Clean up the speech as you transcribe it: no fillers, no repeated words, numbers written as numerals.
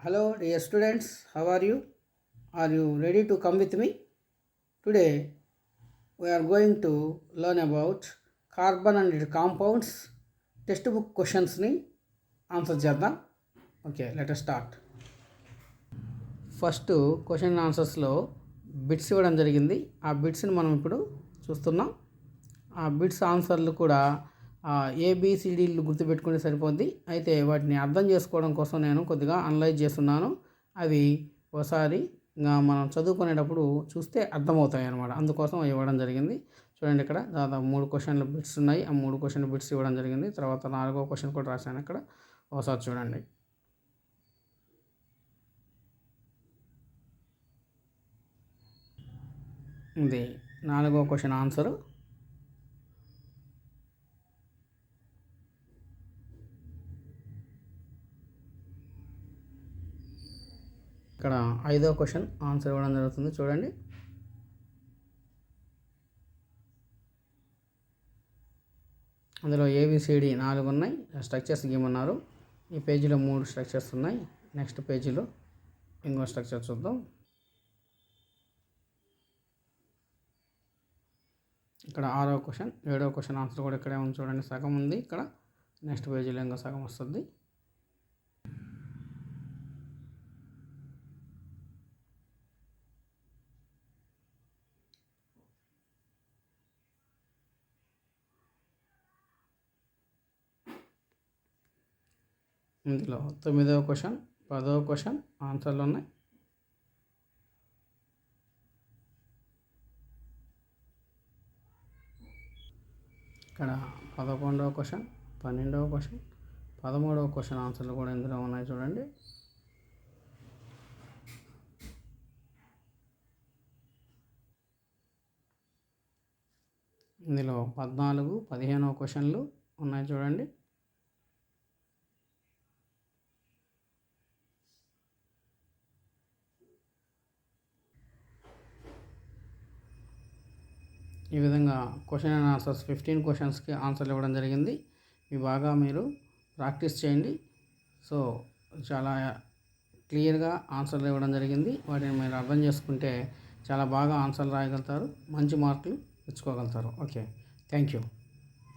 Hello, dear students. How are you? Are you ready to come with me? Today, we are going to learn about carbon and its compounds. Textbook questions ni answer చేద్దాం. Okay, let us start. First question ఆన్సర్స్లో bits ఇవ్వడం జరిగింది. ఆ బిట్స్ని మనం ఇప్పుడు చూస్తున్నాం. ఆ bits ఆన్సర్లు కూడా ఏబిసిడీలు గుర్తుపెట్టుకుంటే సరిపోద్ది. అయితే వాటిని అర్థం చేసుకోవడం కోసం నేను కొద్దిగా అనలైజ్ చేస్తున్నాను. అవి ఒకసారి మనం చదువుకునేటప్పుడు చూస్తే అర్థమవుతాయి అన్నమాట. అందుకోసం ఇవ్వడం జరిగింది. చూడండి, ఇక్కడ దాదాపు 3 క్వశ్చన్ల బిట్స్ ఉన్నాయి. ఆ 3 క్వశ్చన్ బిట్స్ ఇవ్వడం జరిగింది. తర్వాత 4వ క్వశ్చన్ కూడా రాశాను ఇక్కడ. ఒకసారి చూడండి. ఇది 4వ క్వశ్చన్ ఆన్సరు. ఇక్కడ 5వ క్వశ్చన్ ఆన్సర్ ఇవ్వడం జరుగుతుంది. చూడండి, అందులో ఏబిసిడి 4 ఉన్నాయి. స్ట్రక్చర్స్ గీమన్నారు. ఈ పేజీలో 3 స్ట్రక్చర్స్ ఉన్నాయి. నెక్స్ట్ పేజీలో ఇంకో స్ట్రక్చర్ చూద్దాం. ఇక్కడ 6వ క్వశ్చన్, 7వ క్వశ్చన్ ఆన్సర్ కూడా ఇక్కడే ఉంది. చూడండి, సగం ఉంది ఇక్కడ. నెక్స్ట్ పేజీలో ఇంకో సగం వస్తుంది. ఇందులో 9వ క్వశ్చన్, 10వ క్వశ్చన్ ఆన్సర్లు ఉన్నాయి. ఇక్కడ 11వ క్వశ్చన్, 12వ క్వశ్చన్, 13వ క్వశ్చన్ ఆన్సర్లు కూడా ఇందులో ఉన్నాయి. చూడండి, ఇందులో 14, 15వ క్వశ్చన్లు ఉన్నాయి. చూడండి, ఈ విధంగా క్వశ్చన్ అండ్ ఆన్సర్స్ 15 క్వశ్చన్స్కి ఆన్సర్లు ఇవ్వడం జరిగింది. ఇవి బాగా మీరు ప్రాక్టీస్ చేయండి. సో చాలా క్లియర్గా ఆన్సర్లు ఇవ్వడం జరిగింది. వాటిని మీరు అర్థం చేసుకుంటే చాలా బాగా ఆన్సర్లు రాయగలుగుతారు. మంచి మార్కులు తెచ్చుకోగలుగుతారు. Okay, thank you.